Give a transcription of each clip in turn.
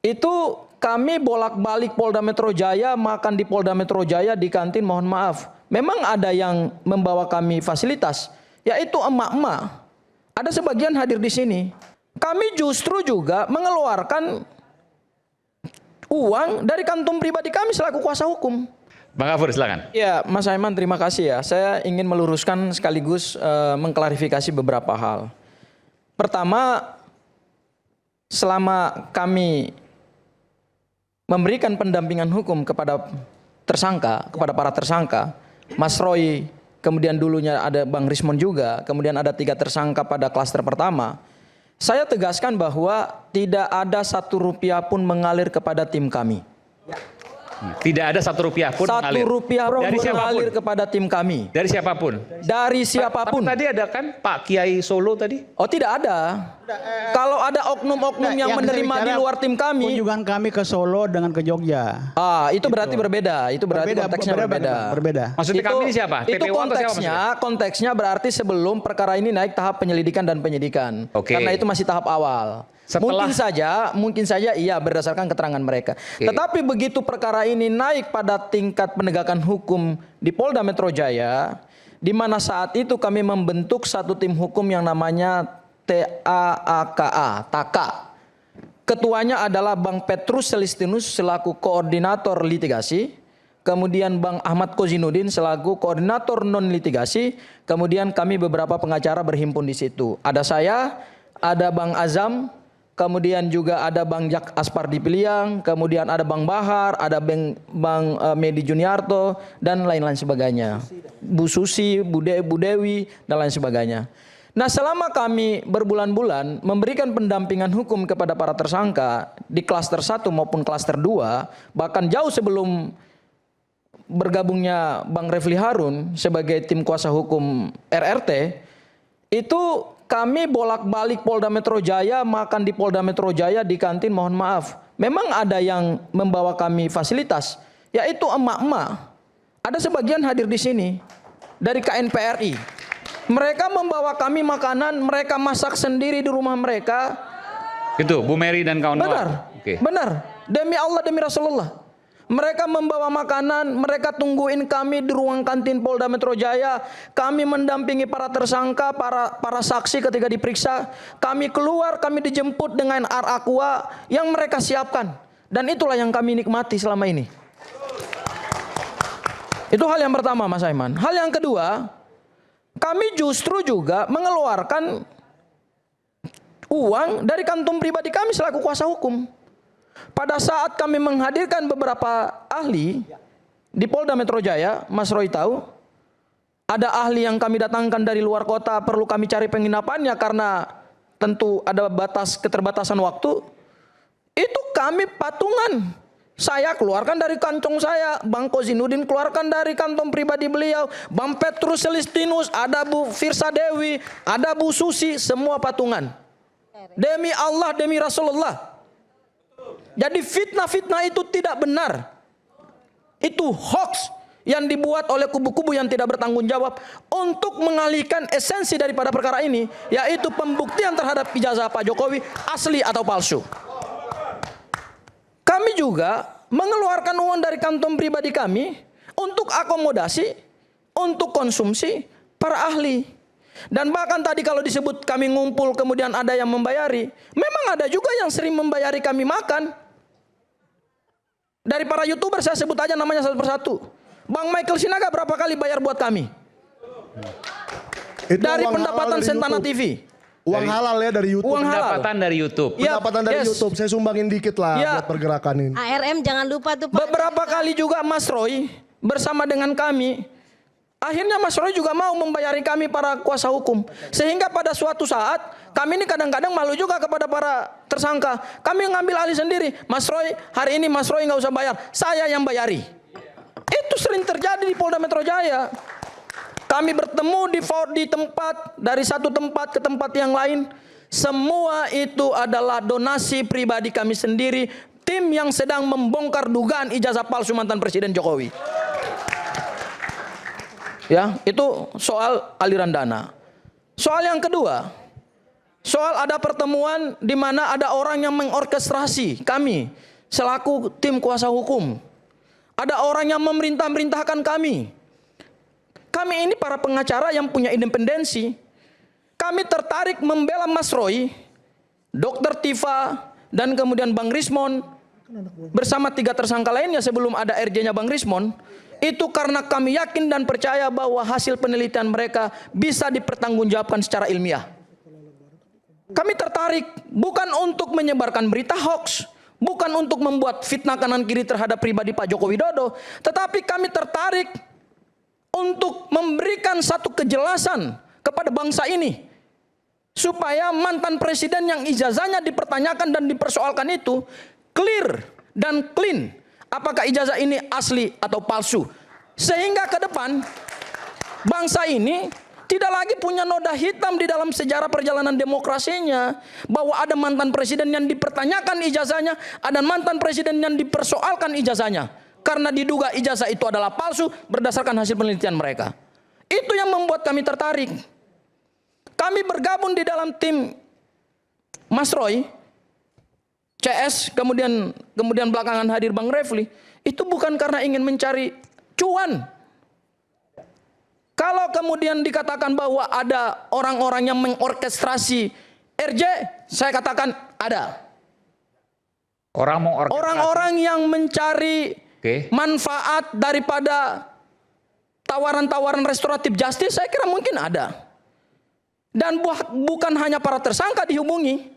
Itu kami bolak-balik Polda Metro Jaya, makan di Polda Metro Jaya di kantin, mohon maaf. Memang ada yang membawa kami fasilitas, yaitu emak-emak. Ada sebagian hadir di sini. Kami justru juga mengeluarkan uang dari kantong pribadi kami selaku kuasa hukum. Bang Gafur, silakan. Ya, Mas Aiman, terima kasih ya. Saya ingin meluruskan sekaligus mengklarifikasi beberapa hal. Pertama, selama kami memberikan pendampingan hukum kepada tersangka, kepada para tersangka, Mas Roy, kemudian dulunya ada Bang Rismon juga, kemudian ada 3 tersangka pada klaster pertama. Saya tegaskan bahwa tidak ada 1 rupiah pun mengalir kepada tim kami. Tidak ada 1 rupiah pun mengalir. 1 rupiah pun Dari mengalir siapapun? kepada tim kami. Dari siapapun? Dari siapapun. Tapi tadi ada kan Pak Kiai Solo tadi? Oh, tidak ada. Kalau ada oknum-oknum yang menerima di luar tim kami. Kunjungan kami ke Solo dengan ke Jogja. Itu berarti berbeda. Itu berarti konteksnya berbeda. Berbeda. Maksudnya kami ini siapa? Itu TPU atau siapa konteksnya berarti sebelum perkara ini naik tahap penyelidikan dan penyidikan. Oke. Karena itu masih tahap awal. Mungkin saja iya berdasarkan keterangan mereka. Oke. Tetapi begitu perkara ini naik pada tingkat penegakan hukum di Polda Metro Jaya, di mana saat itu kami membentuk satu tim hukum yang namanya TAAKA. Ketuanya adalah Bang Petrus Celestinus selaku koordinator litigasi, kemudian Bang Ahmad Kozinudin selaku koordinator non litigasi, kemudian kami beberapa pengacara berhimpun di situ. Ada saya, ada Bang Azam, kemudian juga ada Bang Jak Aspardi Piliang, kemudian ada Bang Bahar, ada Bang Medi Juniarto, dan lain-lain sebagainya. Bu Susi, Bu Dewi, dan lain sebagainya. Nah, selama kami berbulan-bulan memberikan pendampingan hukum kepada para tersangka di klaster 1 maupun klaster 2, bahkan jauh sebelum bergabungnya Bang Refli Harun sebagai tim kuasa hukum RRT, itu kami bolak-balik Polda Metro Jaya, makan di Polda Metro Jaya di kantin, mohon maaf. Memang ada yang membawa kami fasilitas, yaitu emak-emak. Ada sebagian hadir di sini dari KNPRI. Mereka membawa kami makanan, mereka masak sendiri di rumah mereka. Itu Bu Mary dan kawan-kawan. Benar, Oke. benar. Demi Allah, demi Rasulullah. Mereka membawa makanan, mereka tungguin kami di ruang kantin Polda Metro Jaya. Kami mendampingi para tersangka, para saksi ketika diperiksa. Kami keluar, kami dijemput dengan air aqua yang mereka siapkan. Dan itulah yang kami nikmati selama ini. Itu hal yang pertama, Mas Aiman. Hal yang kedua, kami justru juga mengeluarkan uang dari kantong pribadi kami selaku kuasa hukum. Pada saat kami menghadirkan beberapa ahli di Polda Metro Jaya, Mas Roy tahu, ada ahli yang kami datangkan dari luar kota, perlu kami cari penginapannya karena tentu ada keterbatasan waktu. Itu kami patungan. Saya keluarkan dari kantong saya, Bang Kozinudin keluarkan dari kantong pribadi beliau, Bang Petrus Celestinus, ada Bu Firsa Dewi, ada Bu Susi, semua patungan. Demi Allah, demi Rasulullah. Jadi fitnah-fitnah itu tidak benar. Itu hoax yang dibuat oleh kubu-kubu yang tidak bertanggung jawab untuk mengalihkan esensi daripada perkara ini, yaitu pembuktian terhadap ijazah Pak Jokowi asli atau palsu. Kami juga mengeluarkan uang dari kantong pribadi kami untuk akomodasi, untuk konsumsi para ahli. Dan bahkan tadi kalau disebut kami ngumpul kemudian ada yang membayari, memang ada juga yang sering membayari kami makan. Dari para YouTuber saya sebut aja namanya satu persatu. Bang Michael Sinaga berapa kali bayar buat kami? Itu Dari uang pendapatan halal dari Sentana YouTube. TV. Uang halal ya dari YouTube. Uang halal. Pendapatan dari YouTube. Ya, Pendapatan dari yes. YouTube. Saya sumbangin dikit lah Ya. buat pergerakan ini. ARM jangan lupa tuh Pak. Beberapa kali juga Mas Roy bersama dengan kami. Akhirnya Mas Roy juga mau membayari kami para kuasa hukum. Sehingga pada suatu saat kami ini kadang-kadang malu juga kepada para tersangka. Kami ngambil alih sendiri. Mas Roy, hari ini Mas Roy nggak usah bayar. Saya yang bayari. Itu sering terjadi di Polda Metro Jaya. Kami bertemu di tempat, dari satu tempat ke tempat yang lain. Semua itu adalah donasi pribadi kami sendiri. Tim yang sedang membongkar dugaan ijazah palsu mantan Presiden Jokowi. Ya, itu soal aliran dana. Soal yang kedua, Soal ada pertemuan di mana ada orang yang mengorkestrasi kami selaku tim kuasa hukum. Ada orang yang memerintahkan kami. Kami ini para pengacara yang punya independensi. Kami tertarik membela Mas Roy, Dr. Tifa, dan kemudian Bang Rismon bersama 3 tersangka lainnya sebelum ada RJ-nya Bang Rismon. Itu karena kami yakin dan percaya bahwa hasil penelitian mereka bisa dipertanggungjawabkan secara ilmiah. Kami tertarik bukan untuk menyebarkan berita hoax, bukan untuk membuat fitnah kanan kiri terhadap pribadi Pak Joko Widodo, tetapi kami tertarik untuk memberikan satu kejelasan kepada bangsa ini, supaya mantan presiden yang ijazahnya dipertanyakan dan dipersoalkan itu clear dan clean. Apakah ijazah ini asli atau palsu? Sehingga ke depan bangsa ini tidak lagi punya noda hitam di dalam sejarah perjalanan demokrasinya, bahwa ada mantan presiden yang dipertanyakan ijazahnya, ada mantan presiden yang dipersoalkan ijazahnya karena diduga ijazah itu adalah palsu berdasarkan hasil penelitian mereka. Itu yang membuat kami tertarik. Kami bergabung di dalam tim Mas Roy, CS, kemudian belakangan hadir Bang Refli, itu bukan karena ingin mencari cuan. Kalau kemudian dikatakan bahwa ada orang-orang yang mengorkestrasi RJ, saya katakan ada. Orang-orang yang mencari manfaat daripada tawaran-tawaran restoratif justice, saya kira mungkin ada. Dan bukan hanya para tersangka dihubungi.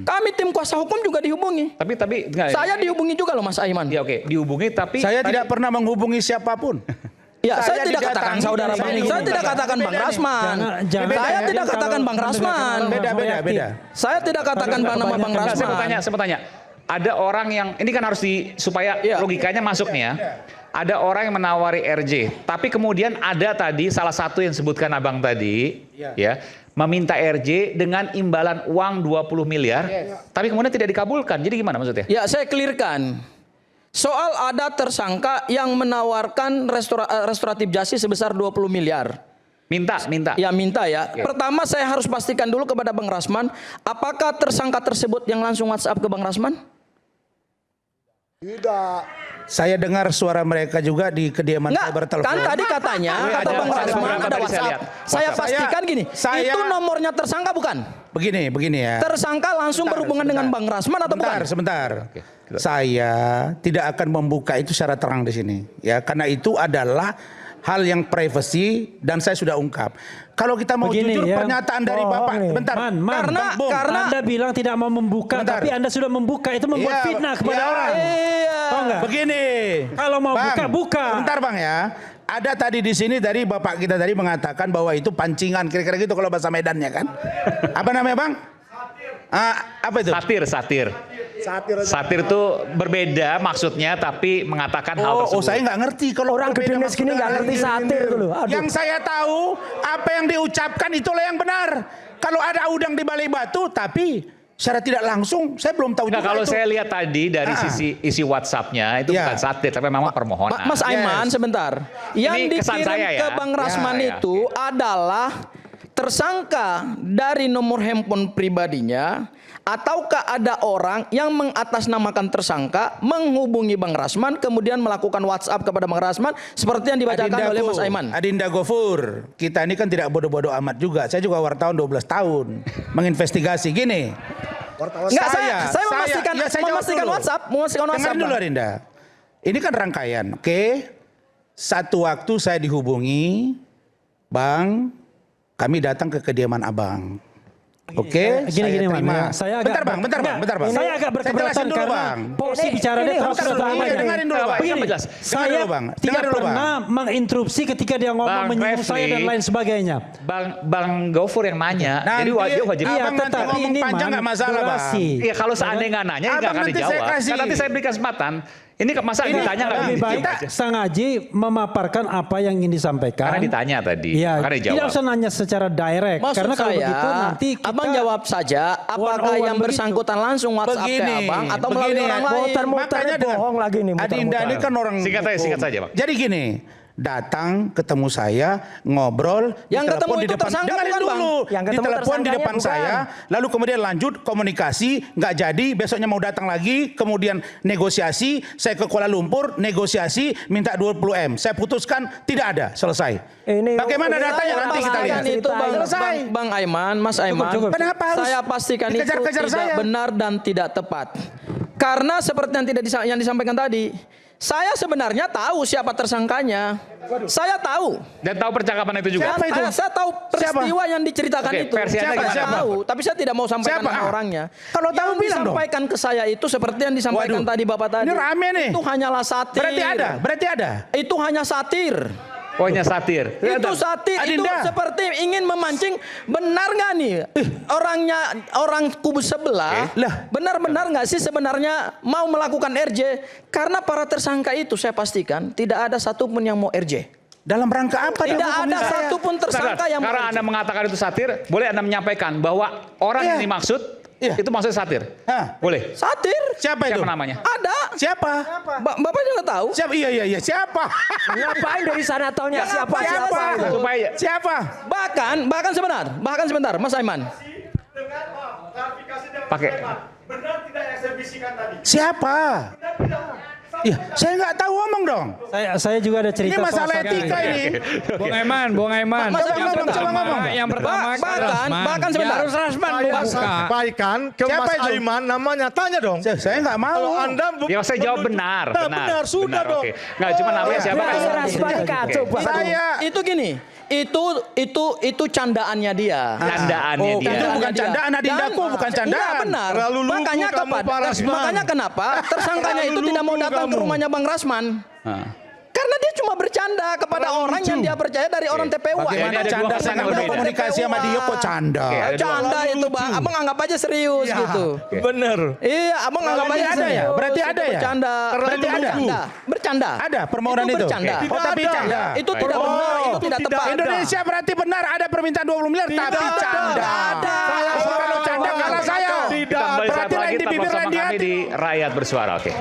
Kami tim kuasa hukum juga dihubungi. Tapi enggak, saya dihubungi juga loh Mas Aiman. Ya oke, dihubungi tapi Saya tidak pernah menghubungi siapapun. Ya, saya tidak didatangi, katakan saudara Bang, saya tidak katakan Bang Rasman. Saya tidak katakan Bang Rasman. Beda. Saya tidak katakan nama Bang Enggak, Rasman. saya mau tanya. Ada orang yang ini kan harus supaya logikanya masuk nih ya. Ada orang yang menawari RJ, tapi kemudian ada tadi salah satu yang sebutkan Abang tadi, ya, meminta RJ dengan imbalan uang 20 miliar, tapi kemudian tidak dikabulkan. Jadi gimana maksudnya? Ya, saya clearkan. Soal ada tersangka yang menawarkan restoratif justice sebesar 20 miliar. Minta. Ya, minta ya. Pertama saya harus pastikan dulu kepada Bang Rasman, apakah tersangka tersebut yang langsung WhatsApp ke Bang Rasman? Tidak. Saya dengar suara mereka juga di kediaman saya bertelepon. Kan tadi katanya, kata Bang Rasman ada WhatsApp. Saya pastikan gini, itu nomornya tersangka bukan? Begini ya. Tersangka langsung berhubungan dengan Bang Rasman atau bukan? Sebentar. Saya tidak akan membuka itu secara terang di sini, ya, karena itu adalah hal yang privasi dan saya sudah ungkap. Kalau kita mau jujur pernyataan dari Bapak, karena Anda bilang tidak mau membuka, tapi Anda sudah membuka, itu membuat fitnah kepada orang. Begini, kalau mau buka. Bentar Bang ya. Ada tadi di sini dari Bapak kita tadi mengatakan bahwa itu pancingan, kira-kira gitu kalau bahasa Medannya kan. Apa namanya Bang? Apa itu? Satir. Satir itu berbeda maksudnya, tapi mengatakan hal tersebut. Saya nggak ngerti kalau orang gedenya segini nggak ngerti satir dulu. Yang saya tahu apa yang diucapkan itulah yang benar. Kalau ada udang di balik batu, tapi secara tidak langsung saya belum tahu juga. Kalau itu. saya lihat tadi dari isi WhatsApp-nya itu bukan satir, tapi memang permohonan. Mas Aiman sebentar. Yang dikirim ke Bang Rasman itu adalah tersangka dari nomor handphone pribadinya, ataukah ada orang yang mengatasnamakan tersangka menghubungi Bang Rasman kemudian melakukan WhatsApp kepada Bang Rasman seperti yang dibacakan oleh Mas Aiman? Adinda Gofur, kita ini kan tidak bodoh-bodoh amat juga. Saya juga wartawan 12 tahun menginvestigasi gini. Enggak, saya memastikan WhatsApp. Dengar dulu Adinda. Ini kan rangkaian, oke? Satu waktu saya dihubungi, Bang, kami datang ke kediaman Abang. Oke, gini terima. Saya agak bentar bang. Saya agak berkeberatan karena posisi bicaranya terus dengarin dulu Bang. Saya tidak pernah menginterupsi ketika dia ngomong menyinggung saya dan lain sebagainya. Bang Gofur yang nanya, jadi wajib. Iya, tetapi ini panjang nggak masalah Bang. Iya, kalau seandainya nggak nanya nggak akan dijawab. Nanti saya berikan kesempatan. Ini masa ditanya nggak lebih baik Sang Haji memaparkan apa yang ingin disampaikan. Karena ditanya tadi. Ya, karena dijawab. tidak usah nanya secara direct. Maksud karena kalau saya, begitu nanti kita Abang jawab saja apakah yang bersangkutan langsung WhatsApp ke Abang atau melalui orang lain. Muter-muter bohong lagi nih. Adinda ini kan orang singkat saja Bang. Jadi gini, datang ketemu saya, ngobrol, Yang ketemu ditelepon di itu depan, tersangka dengarin bukan, Bang? dulu, Yang ketemu ditelepon di tersangkanya depan bukan. saya, lalu kemudian lanjut komunikasi, nggak jadi, besoknya mau datang lagi, kemudian negosiasi, saya ke Kuala Lumpur, negosiasi, minta 20M, saya putuskan tidak ada, selesai. Ini Bagaimana datanya nanti kita lihat. Itu Bang, Selesai. Bang Aiman, Mas Aiman, Kenapa harus saya pastikan itu dikejar-kejar tidak saya? benar dan tidak tepat. Karena seperti yang disampaikan tadi, saya sebenarnya tahu siapa tersangkanya. Saya tahu. Dan tahu percakapan itu juga. Siapa itu? Saya tahu peristiwa yang diceritakan Oke, itu. versi Anda Saya gimana, tahu, tapi saya tidak mau sampaikan Siapa? nama orangnya. Kalau tahu yang bilang dong. disampaikan ke saya itu seperti yang disampaikan Waduh, tadi Bapak tadi. ini rame nih. Itu hanyalah satir. Berarti ada. Itu hanya satir. Pokoknya satir. Itu satir, itu Adinda. seperti ingin memancing. Benar nggak nih orang kubu sebelah? Lah. Benar-benar nggak sih sebenarnya mau melakukan RJ? Karena para tersangka itu saya pastikan tidak ada satupun yang mau RJ. Dalam rangka apa? Tidak hubungi ada saya? satupun tersangka yang mau Karena RJ. Anda mengatakan itu satir, boleh Anda menyampaikan bahwa orang yang dimaksud itu maksudnya satir. Hah. Boleh. Satir. Siapa itu? Siapa namanya? Ada. Siapa? Bapak juga tahu. Siapa? Iya. Siapa? Ngapain dari sana taunya Kenapa? siapa? Supaya Siapa? Bahkan sebentar, Mas Aiman. pakai. Siapa? Iya, saya nggak tahu, ngomong dong. Saya juga ada cerita Ini masalah soal etika ini. Bung Aiman. Mas Coba Aiman, ngomong, coba ngomong. Yang pertama bahkan sebentar. harus Rasman Saya buka. sampaikan ke Siapa Mas itu? Aiman namanya. Tanya dong. Saya nggak mau. Kalau Anda Ya saya jawab benar. Nah, benar, sudah dong. Oke. Nggak cuma namanya siapa kan? Nah, Rasman kacau, Pak. Itu gini. Itu candaannya dia. Candaannya dia. Itu bukan candaan, Adindaku, bukan candaan. Enggak benar. Terlalu lugu Makanya kamu, kepada Pak Rasman. makanya kenapa tersangkanya itu Terlalu tidak mau lugu datang ke kamu. rumahnya Bang Rasman? Nah. Karena dia cuma bercanda kepada orang yang dia percaya dari orang TPU. Ini Bagaimana ada dua canda? kesan Saya yang nggak pernah berbeda. komunikasi sama dia kok canda. Oke, ada dua. Canda itu Bang. Abang anggap aja serius gitu. bener. Iya, abang anggap aja ada ya? serius. Berarti Itu ada ya? Bercanda. Berarti ada? Bercanda. Ada permohonan itu? Bercanda. Oh, tapi canda. Itu tidak benar, itu tidak tidak tepat. ada. Indonesia berarti benar ada permintaan 20 miliar tapi ada. canda. Ada. Kalau canda kalah saya. Tidak Kita kembali saat Berarti lagi lain di tetap bibir, bersama lain di kami hati. di Rakyat Bersuara. Oke.